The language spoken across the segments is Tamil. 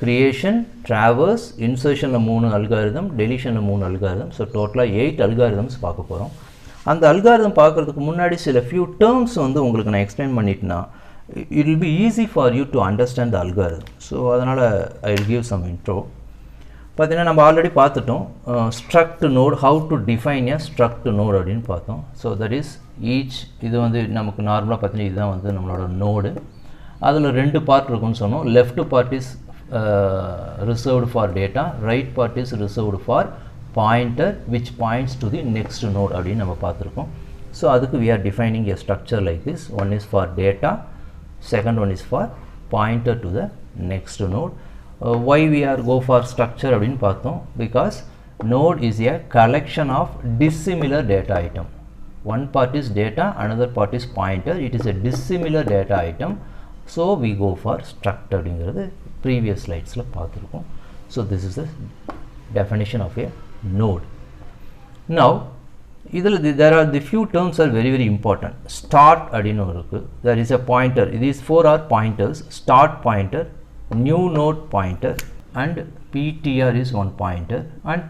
creation, traverse, insertion la 3 algorithm, deletion la 3 algorithm. So total 8 algorithms பார்க்க போறோம். அந்த algorithm பார்க்கிறதுக்கு முன்னாடி சில few terms வந்து உங்களுக்கு நான் explain பண்ணிட்டேனா it will be easy for you to understand the algorithm. So அதனால I will give some intro. பார்த்தீங்கன்னா நம்ம ஆல்ரெடி பார்த்துட்டோம் struct node, how to define a struct node அப்படின்னு பார்த்தோம். So that is each, இது வந்து நமக்கு நார்மலாக பார்த்தீங்கன்னா இதுதான் வந்து நம்மளோட நோடு. அதில் 2 பார்ட் இருக்குன்னு சொன்னோம். Left part is reserved for data, right part is reserved for pointer which points to the next node அப்படின்னு நம்ம பார்த்துருக்கோம். ஸோ அதுக்கு we are defining a structure like this. One is for data, second one is for pointer to the next node. Why we are go for structure அப்படின்னு பார்த்தோம், because node is a collection of dissimilar data item. One part is data, another part is pointer. It is a dissimilar data item, so we go for struct அப்படிங்கிறது previous slides la பார்த்திருக்கோம். So this is the definition of a node. Now இதில் there are the few terms are very very important. Start அப்படினு இருக்கு. There is a pointer. These 4 are pointers. Start pointer, new node pointer, and ptr is one pointer, and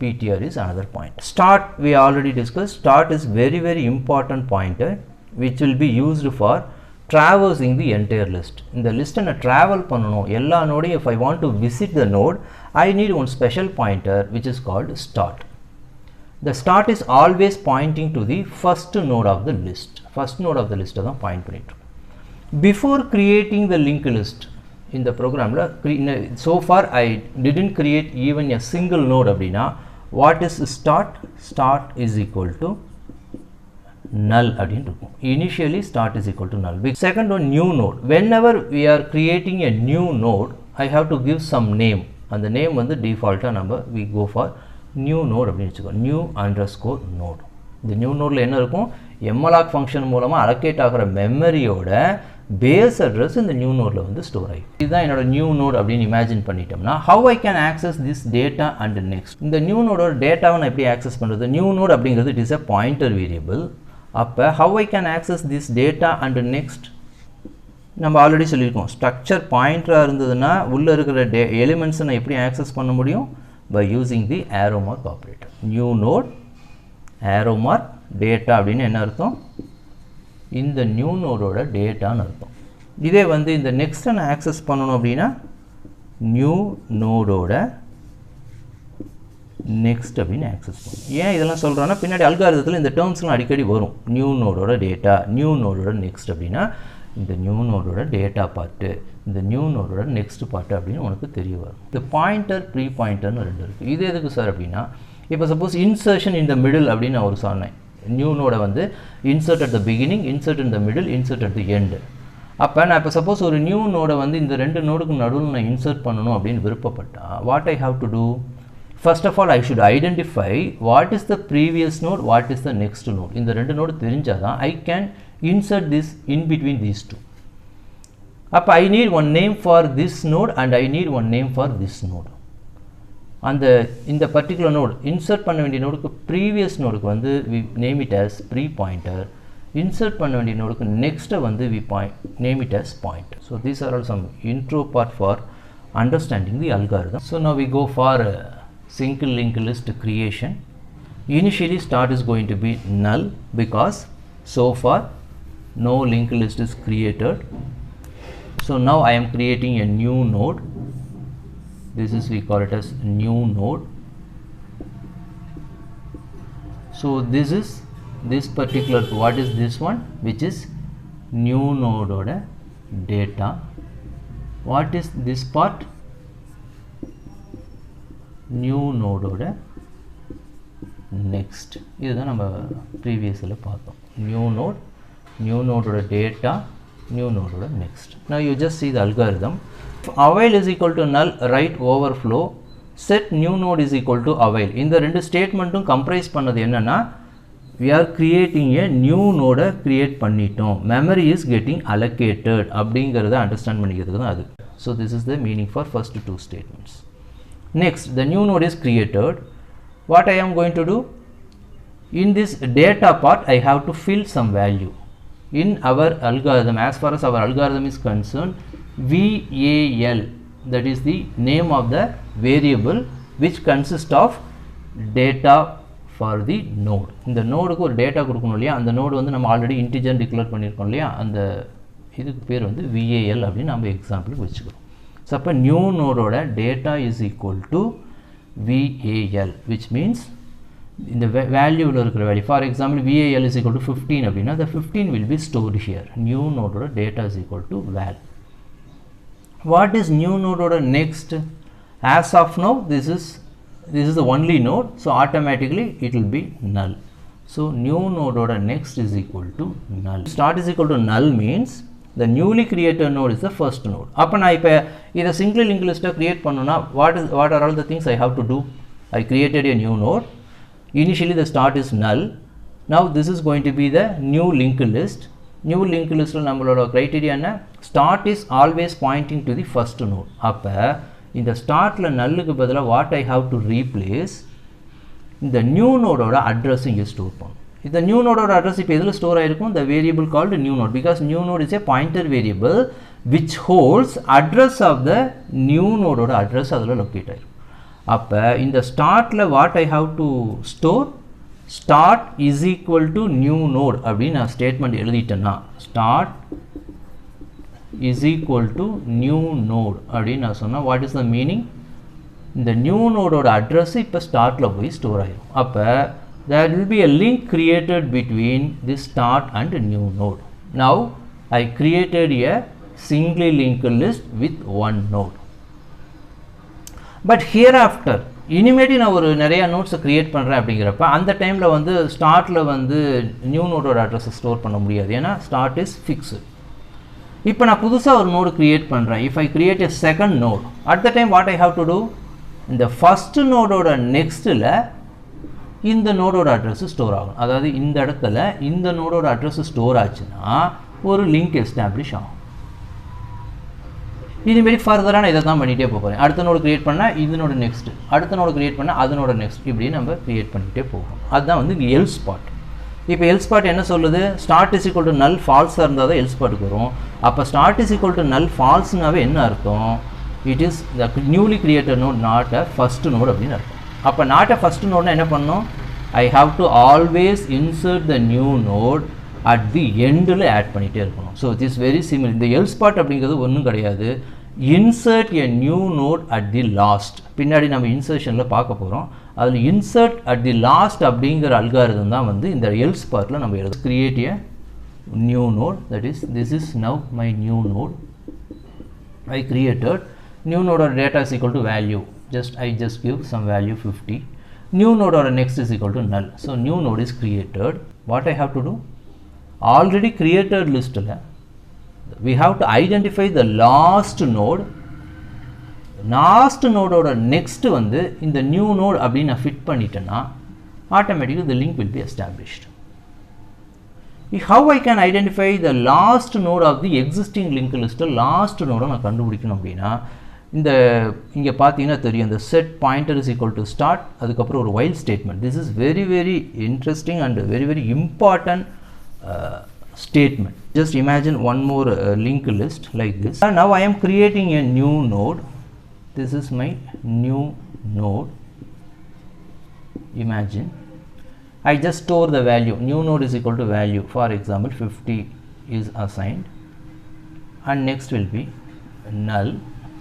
ptr is another pointer. Start we already discussed. Start is very very important pointer which will be used for traversing the entire list. In the list and travel பண்ணனும் எல்லா நோடையும். If I want to visit the node, I need one special pointer which is called start. The start is always pointing to the first node of the list. First node of the list தான் point பண்ணிட்டு. Before creating the linked list in the program la, so far I didn't create even a single node அப்படினா what is start? Start is equal to null அப்படினு இருக்கும். Initially start is equal to null. Second one, new node. Whenever we are creating a new node, I have to give some name. And the name வந்து default number we go for new node அப்படினு வெச்சுக்கோங்க. new underscore node. இந்த new nodeல என்ன இருக்கும்? malloc function மூலமா allocate ஆகுற மெமரியோட base address இந்த new nodeல வந்து ஸ்டோர் ஆயிடும். இதுதான் என்னோட new node அப்படினு இமேஜின் பண்ணிட்டோம்னா how I can access this data and next. இந்த new node ஓட டேட்டாவை நான் எப்படி ஆக்சஸ் பண்றது? new node அப்படிங்கிறது it is a pointer variable. அப்போ how I can access this data and next, நம்ம ஆல்ரெடி சொல்லியிருக்கோம் ஸ்ட்ரக்சர் பாயிண்டராக இருந்ததுன்னா உள்ளே இருக்கிற எலிமெண்ட்ஸை நான் எப்படி ஆக்சஸ் பண்ண முடியும்? by using the arrow mark operator. new node arrow mark data அப்படின்னு என்ன அர்த்தம்? இந்த நியூ நோடோட டேட்டான்னு அர்த்தம். இதே வந்து இந்த நெக்ஸ்ட்டை நான் ஆக்சஸ் பண்ணணும் அப்படின்னா நியூ நோடோட நெக்ஸ்ட் அப்படின்னு ஆக்சஸ் பண்ணும். ஏன் இதெல்லாம் சொல்கிறோன்னா பின்னாடி அல்காரிதத்தில் இந்த டேர்ம்ஸ்லாம் அடிக்கடி வரும். நியூ நோடோட டேட்டா, நியூ நோடோட நெக்ஸ்ட் அப்படின்னா இந்த நியூ நோடோட டேட்டா பார்ட்டு, இந்த நியூ நோடோட நெக்ஸ்ட் பார்ட்டு அப்படின்னு உனக்கு தெரிய வரும். இந்த பாயிண்டர் ப்ரீ பாயிண்டர்னு 2 இருக்குது. இது எதுக்கு சார் அப்படின்னா இப்போ சப்போஸ் இன்சர்ஷன் இன் த மிடில் அப்படின்னு நான் ஒரு சொன்னேன். நியூ நோடை வந்து insert at the beginning, insert in the middle, insert at the end. அப்போ நான் இப்போ சப்போஸ் ஒரு நியூ நோடை வந்து இந்த 2 நோடுக்கு நடுவில் நான் இன்சர்ட் பண்ணணும் அப்படின்னு விருப்பப்பட்டா what I have to do? First of all, I should identify what is the previous node, what is the next node. இந்த 2 node தெரிஞ்சாதான் I can insert this in between these 2. அப்போ I need one name for this node and I need one name for this node. அந்த இந்த particular node insert பண்ண வேண்டிய நோடுக்கு previous நோடுக்கு வந்து we name it as pre-pointer. insert பண்ண வேண்டிய நோடுக்கு next வந்து we name it as pointer. So these are all some intro part for understanding the algorithm. So now we go for single linked list creation. Initially start is going to be null because so far no linked list is created. So now I am creating a new node. This is we call it as new node. So this is this particular, what is this one? Which is new node oda data. What is this part? New நோடோட நெக்ஸ்ட். இதுதான் நம்ம ப்ரீவியஸில் பார்த்தோம். நியூ நோடோட டேட்டா, நியூ நோடோட next. Now you just see the algorithm. Avail is equal to null, write overflow, set new node is equal to avail. இந்த 2 ஸ்டேட்மெண்ட்டும் கம்ப்ரைஸ் பண்ணது என்னன்னா we are creating a new node create பண்ணிட்டோம், memory is getting allocated அப்படிங்கிறத அண்டர்ஸ்டாண்ட் பண்ணிக்கிறதுக்கு தான் அது. So this is the meaning for first 2 statements. Next, the new node is created. What I am going to do? In this data part, I have to fill some value. In our algorithm, as far as our algorithm is concerned, VAL that is the name of the variable which consists of data for the node. இந்த நோடுக்கு ஒரு டேட்டா கொடுக்கணும் இல்லையா, அந்த நோடு வந்து நம்ம ஆல்ரெடி இன்டிஜர் டிக்ளேர் பண்ணியிருக்கோம் இல்லையா, அந்த இதுக்கு பேர் வந்து VAL அப்படின்னு நம்ம எக்ஸாம்பிளுக்கு வச்சுக்கிறோம். ஸோ அப்போ நியூ நோடோட data is equal to VAL, which means இந்த வேல்யூவில் இருக்கிற value. For example VAL is equal to 15 அப்படின்னா the 15 will be stored here. New நோடோட data is equal to val. What is new node next? As of now, this is the only node, so automatically it will be null. So new node next is equal to null. Start is equal to null means the newly created node is the first node. அப்போ நான் இப்போ இதை சிங்கிள் லிங்க் லிஸ்ட்டை கிரியேட் பண்ணணும்னா what are all the things I have to do? I created a new node. Initially the start is null. Now this is going to be the new linked list. New linked list நம்மளோட criteria என்ன? Start is always pointing to the first node. அப்போ இந்த ஸ்டார்ட்டில் நல்லுக்கு பதிலாக what I have to replace இந்த நியூ நோடோட அட்ரஸ் இங்கே ஸ்டோர் பண்ணும். இந்த நியூ நோடோட அட்ரஸ் இப்போ எதில் ஸ்டோர் ஆகிருக்கும்? the variable called new node, because new node is a pointer variable which holds address of the new நோடோட அட்ரஸ் அதில் லொக்கேட் ஆகிருக்கும். அப்போ இந்த ஸ்டார்ட்டில் what I have to store start is equal to new node அப்படின்னு நான் statement எழுதிட்டேன்னா start is equal to new node அப்படின்னு நான் சொன்னால் what is the meaning? இந்த new நோடோட அட்ரஸ் இப்போ ஸ்டார்ட்டில் போய் ஸ்டோர் ஆகிடும். அப்போ there will be a link created between this start and new node. Now I created a singly linked list with one node. But hereafter இனிமேட்டு நான் ஒரு நிறையா நோட்ஸை க்ரியேட் பண்ணுறேன் அப்படிங்கிறப்ப அந்த டைமில் வந்து ஸ்டார்ட்டில் வந்து நியூ நோடோட அட்ரஸை ஸ்டோர் பண்ண முடியாது, ஏன்னா ஸ்டார்ட் இஸ் ஃபிக்ஸு. இப்போ நான் புதுசாக ஒரு நோடு க்ரியேட் பண்ணுறேன். If I create a second node at the time what I have to do, இந்த ஃபஸ்ட்டு நோடோட நெக்ஸ்ட்டில் இந்த நோடோட அட்ரஸ் ஸ்டோர் ஆகும். அதாவது இந்த இடத்துல இந்த நோடோட அட்ரஸ் ஸ்டோர் ஆச்சுன்னா ஒரு லிங்க் எஸ்டாப்ளிஷ் ஆகும். இதுமாரி ஃபர்தராக நான் இதை தான் பண்ணிகிட்டே போகிறேன். அடுத்த நோடு க்ரியேட் பண்ணால் இதனோட நெக்ஸ்ட்டு, அடுத்த நோடு க்ரியேட் பண்ணால் அதனோட நெக்ஸ்ட், இப்படி நம்ம க்ரியேட் பண்ணிகிட்டே போகணும். அதுதான் வந்து இங்கே எல்ஸ் பார்ட். இப்போ எல்ஸ் பார்ட் என்ன சொல்லுது? ஸ்டார்ட் இஸ் ஈக்குவல் டு நல் ஃபால்ஸாக இருந்தால் தான் எல்ஸ் பார்ட்டுக்கு வரும். அப்போ ஸ்டார்ட் இஸ் ஈக்குவல் டு நல் ஃபால்ஸ்னாவே என்ன அர்த்தம்? It is the newly created node not a first node அப்படின்னு அர்த்தம். அப்போ நாட் அ ஃபஸ்ட் நோட்னா என்ன பண்ணணும்? I have to always insert the new node at the எண்டில் ஆட் பண்ணிகிட்டே இருக்கணும். So it is very simple. இந்த எல்ஸ் பார்ட் அப்படிங்கிறது ஒன்றும் கிடையாது. Insert a new node at the last, பின்னாடி நம்ம இன்சர்ஷனில் பார்க்க போகிறோம். அதில் இன்சர்ட் அட் தி லாஸ்ட் அப்படிங்கிற அல்காரிதம் தான் வந்து இந்த எல்ஸ் பார்ட்டில் நம்ம எழுத. Create a new node, that is this is now my new node. I created new நோடோட data is equal to value. I just give some value 50. New node or next is equal to null. So new node is created. What I have to do? Already created list we have to identify the last node. Last node or next வந்து இந்த new node அப்படின்னு நான் ஃபிட் பண்ணிட்டேன்னா automatically the link will be established. How I can identify the last node of the existing linked list? Last node நான் கண்டுபிடிக்கணும் அப்படின்னா இந்த இங்கே பார்த்தீங்கன்னா தெரியும், இந்த set pointer is equal to start, அதுக்கப்புறம் ஒரு while statement. This is very very interesting and very very important statement. Just imagine one more linked list like this. Now I am creating a new node. This is my new node. Imagine I just store the value. New node is equal to value. For example, 50 is assigned and next will be null.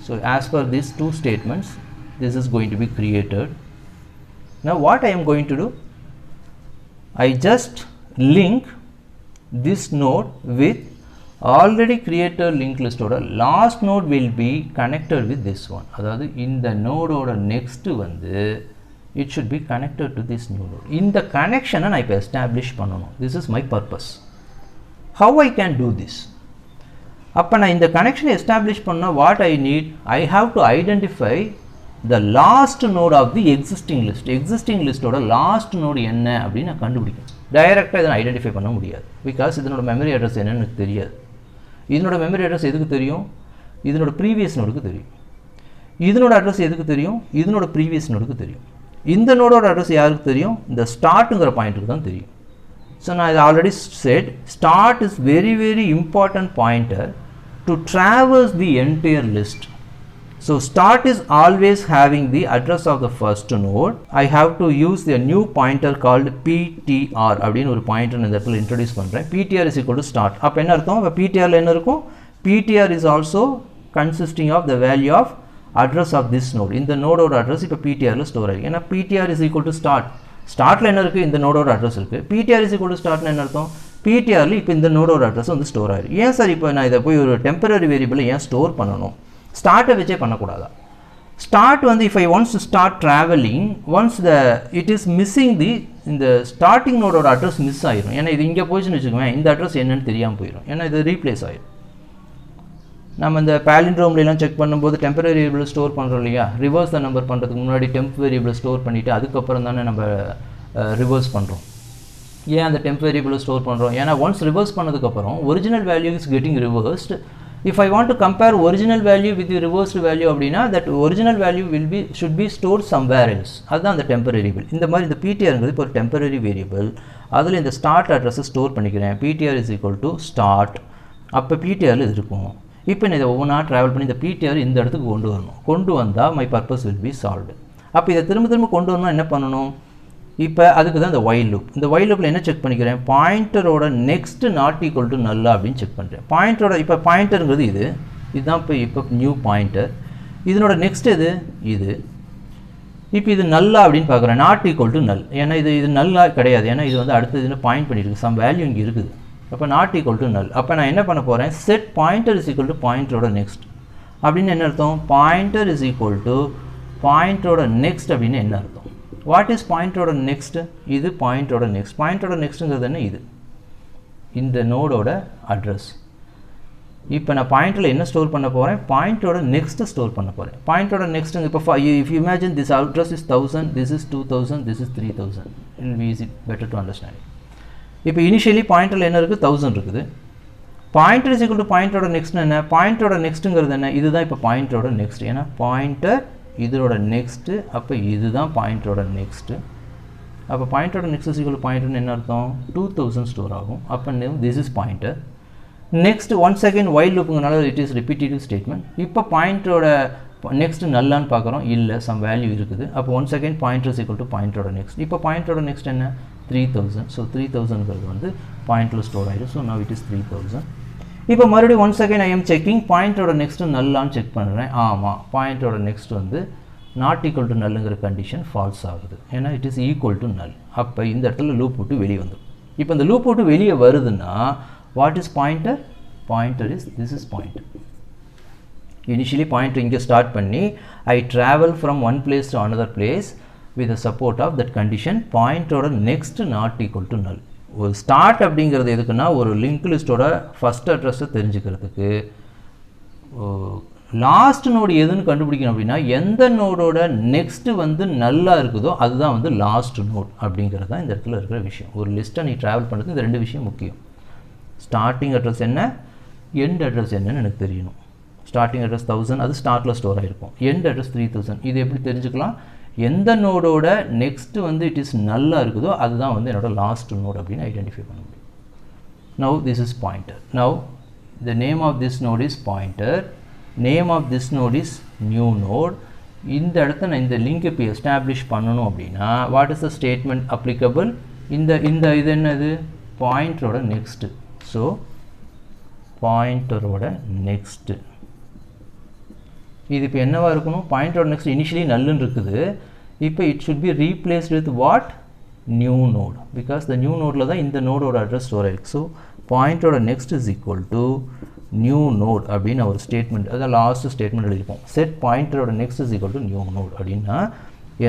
So as per these two statements, this is going to be created. Now what I am going to do? I just link this node with already created linked list order. Last node will be connected with this one. அதாவது இந்த node ஓட next வந்து it should be connected to this new node. இந்த connection நான் இப்போ establish பண்ணணும். This is my purpose. How I can do this? அப்போ நான் இந்த connection establish பண்ண what I need? I have to identify the last node of the existing list. Existing list ஓட last node என்ன அப்படின்னு நான் கண்டுபிடிக்கணும். டைரெக்டாக இதை ஐடென்டிஃபை பண்ண முடியாது, பிகாஸ் இதனோட மெமரி அட்ரஸ் என்னன்னு எனக்கு தெரியாது. இதனோட மெமரி அட்ரஸ் எதுக்கு தெரியும்? இதனோட ப்ரீவியஸ் நோடுக்கு தெரியும். இதனோட அட்ரஸ் எதுக்கு தெரியும்? இதனோட ப்ரீவியஸ் நோடுக்கு தெரியும். இந்த நோடோட அட்ரஸ் யாருக்கு தெரியும்? இந்த ஸ்டார்ட்டுங்கிற பாயிண்ட்டுக்கு தான் தெரியும். ஸோ நான் இது already set, start is very very important pointer to travels the entire list. So start is always having the address of the first node. I have to use the new pointer called ptr அப்படினு ஒரு பாயிண்டர் இந்த இடத்துல இன்ட்ரோ듀ce பண்றேன். ptr is equal to start. அப்ப என்ன அர்த்தம்? அப்ப ptr ல என்ன இருக்கும்? ptr is also consisting of the value of address of this node. இந்த நோடோட அட்ரஸ் இப்ப ptr ல ஸ்டோர் ஆயிருக்கு. ஏனா ptr is equal to start. ஸ்டார்ட்ல என்ன இருக்கு? இந்த நோடோட அட்ரஸ் இருக்கு. ptr is equal to start னா என்ன அர்த்தம்? ptr ல இப்ப இந்த நோடோட அட்ரஸ் வந்து ஸ்டோர் ஆயிருக்கு. ஏன் சார் இப்போ நான் இத போய் ஒரு டெம்பரரி வேரியபிள் ஏன் ஸ்டோர் பண்ணனும்? ஸ்டார்ட் வெச்சே பண்ணக்கூடாதா? ஸ்டார்ட் வந்து if I want to start traveling, once it is missing இந்த ஸ்டார்டிங் நோடோட அட்ரஸ் மிஸ் ஆயிரும். ஏன்னா இது இங்க போயிடுச்சுன்னு வெச்சுக்கோங்க, இந்த அட்ரஸ் என்னன்னு தெரியாம போயிடும். ஏன்னா இது ரீப்ளேஸ் ஆயிடும். நம்ம இந்த palindrome எல்லாம் செக் பண்ணும்போது டெம்பரரி வேரியபிள் ஸ்டோர் பண்றோம் இல்லையா? ரிவர்ஸ் தி நம்பர் பண்றதுக்கு முன்னாடி டெம்ப் வேரியபிள் ஸ்டோர் பண்ணிட்டு அதுக்கு அப்புறம் தானே நம்ம ரிவர்ஸ் பண்றோம். ஏன் அந்த டெம்ப் வேரியபிள் ஸ்டோர் பண்றோம்? ஏன்னா once ரிவர்ஸ் பண்ணதுக்கு அப்புறம் original value is getting reversed. If I want to compare original value with the reversed value அப்படினா that original value should be stored somewhere else. அதுதான் அந்த temporary variable. இந்த மாதிரி இந்த ptr ங்கிறது ஒரு temporary variable. அதுல இந்த start address ஸ்டோர் பண்ணிக்கிறேன். ptr is equal to start. அப்ப ptr ல இருக்கும். இப்போ நான் இத ஒவ்வொண்ணா டிராவல் பண்ணி இந்த ptr இந்த இடத்துக்கு கொண்டு வரணும். கொண்டு வந்தா my purpose will be solved. அப்ப இத திரும்ப கொண்டு வரணும் என்ன பண்ணனும்? இப்போ அதுக்கு தான் இந்த while loop. இந்த while loopல என்ன செக் பண்ணிக்கிறேன்? பாயிண்டரோட next not equal to null அப்படினு செக் பண்றேன். பாயிண்டரோட இப்போ பாயிண்டர்ங்கிறது இதுதான் இப்போ நியூ பாயிண்டர். இதனோட next எது? இது. இப்போ இது null அப்படினு பார்க்கறேன். not equal to null. ஏனா இது null கிடையாது. ஏனா இது வந்து அடுத்து இதுல பாயிண்ட் பண்ணிருக்கு. some value இங்க இருக்குது. அப்ப not equal to null. அப்ப நான் என்ன பண்ண போறேன்? set pointer is equal to பாயிண்டரோட next. அப்படினா என்ன அர்த்தம்? pointer is equal to பாயிண்டரோட next அப்படினா என்ன அர்த்தம்? What is pointer next? இது pointer next. Pointer next ங்கிறது என்ன? இது இந்த நோடோட அட்ரஸ். இப்போ நான் பாயிண்டர்ல என்ன ஸ்டோர் பண்ண போறேன்? பாயிண்டரோட next ஸ்டோர் பண்ண போறேன். பாயிண்டரோட next இப்போ if you imagine this address is 1000, this is 2000, this is 3000. It will be easy, better to understand. இப்போ initially பாயிண்டர்ல என்ன இருக்கு? 1000 இருக்குது. Pointer is equal to பாயிண்டரோட next என்ன? பாயிண்டரோட nextங்கிறது என்ன? இதுதான் இப்போ பாயிண்டரோட next. ஏனா பாயிண்டர் இதோட next அப்ப இதுதான் பாயிண்டரோட next. அப்ப பாயிண்டரோட next is equal to pointer என்ன அர்த்தம்? 2000 ஸ்டோர் ஆகும். அப்ப this is pointer. Next once again while loopங்கனால it is repetitive statement. இப்போ பாயிண்டரோட next நல்லான்னு பார்க்கறோம். இல்ல some value இருக்குது. அப்ப once again pointer is equal to பாயிண்டரோட next. இப்போ பாயிண்டரோட next என்ன? 3000. So 3000ங்கிறது வந்து பாயிண்டர்ல ஸ்டோர் ஆயிடும். So now it is 3000. இப்போ மறுபடியும் once again I am checking பாயிண்டரோட next நல்லான்னு செக் பண்றேன். ஆமா பாயிண்டரோட next வந்து not equal to nullங்கிற கண்டிஷன் false ஆகுது. ஏனா it is equal to null. அப்ப இந்த இடத்துல லூப் விட்டு வெளிய வந்துரும். இப்போ இந்த லூப் விட்டு வெளிய வருதுன்னா what is pointer? Pointer is this is pointer. Initially pointer இங்க ஸ்டார்ட் பண்ணி I travel from one place to another place with the support of that condition pointer next not equal to null. ஒரு ஸ்டார்ட் அப்படிங்கிறது எதுக்குன்னா ஒரு லிங்க் லிஸ்டோட ஃபர்ஸ்ட் அட்ரஸ் தெரிஞ்சுக்கிறதுக்கு. லாஸ்ட் நோட் எதுன்னு கண்டுபிடிக்கணும் அப்படின்னா எந்த நோடோட நெக்ஸ்ட் வந்து நல்லா இருக்குதோ அதுதான் வந்து லாஸ்ட் நோட் அப்படிங்கிறது தான் இந்த இடத்துல இருக்கிற விஷயம். ஒரு லிஸ்ட்டை நீ டிராவல் பண்ணுறதுக்கு இந்த ரெண்டு விஷயம் முக்கியம். ஸ்டார்டிங் அட்ரஸ் என்ன, எண்ட் அட்ரஸ் என்னன்னு எனக்கு தெரியணும். ஸ்டார்டிங் அட்ரஸ் 1000 அது ஸ்டார்ட்ல ஸ்டோர் ஆயிருக்கும். End address 3000. இது எப்படி தெரிஞ்சுக்கலாம்? எந்த நோடோட நெக்ஸ்ட் வந்து இட் இஸ் நல்லா இருக்குதோ அதுதான் வந்து என்னோட லாஸ்ட் நோட் அப்படின்னு ஐடென்டிஃபை பண்ண முடியும். Now this is pointer. Now the name of this node is pointer. Name of this node is new node. இந்த இடத்துல நான் இந்த லிங்க் இப்போ எஸ்டாப்ளிஷ் பண்ணணும் அப்படின்னா what is the statement applicable? இந்த இது என்னது? பாயிண்டரோட நெக்ஸ்ட். ஸோ பாயிண்டரோட நெக்ஸ்ட் இது இப்போ என்னவா இருக்கணும்? பாயிண்டரோட நெக்ஸ்ட் இனிஷியலி நல்லுன்னு இருக்குது. இப்போ it should be replaced with what? New node. Because the new நோடில் தான் இந்த நோடோட அட்ரஸ் ஸ்டோர் ஆயிருக்கு. ஸோ பாயிண்டரோட next is equal to new node அப்படின்னு ஒரு ஸ்டேட்மெண்ட், அதான் லாஸ்ட் ஸ்டேட்மெண்ட் எழுதிப்போம். செட் பாயிண்டரோட next is equal to new node அப்படின்னா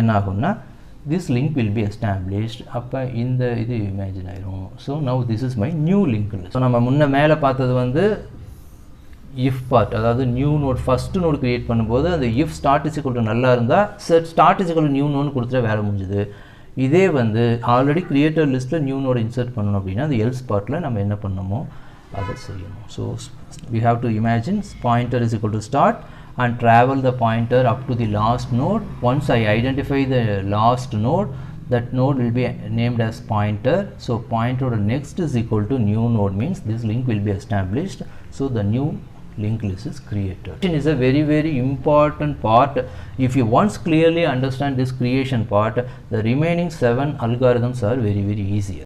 என்ன ஆகும்னா this link will be established. அப்போ இந்த இது இமேஜின் ஆயிரும். So now this is my new link list. So நம்ம முன்ன மேலே பார்த்தது வந்து if part, அதாவது new node first node create பண்ணும்போது அந்த if start is equal to நல்லா இருந்தால் set start is equal to new node கொடுத்துட்டா வேலை முடிஞ்சுது. இதே வந்து ஆல்ரெடி கிரியேட்டர் லிஸ்ட்டில் நியூ நோட் இன்சர்ட் பண்ணணும் அப்படின்னா அந்த else பார்ட்டில் நம்ம என்ன பண்ணணுமோ அதை செய்யணும். So we have to imagine pointer is equal to start and travel the pointer up to the last node. Once I identify the last node, that node will be named as pointer. So pointer next is equal to new node means this link will be established. So the new linked list is created. It is a very important part. If you once clearly understand this creation part, the remaining 7 algorithms are very easier.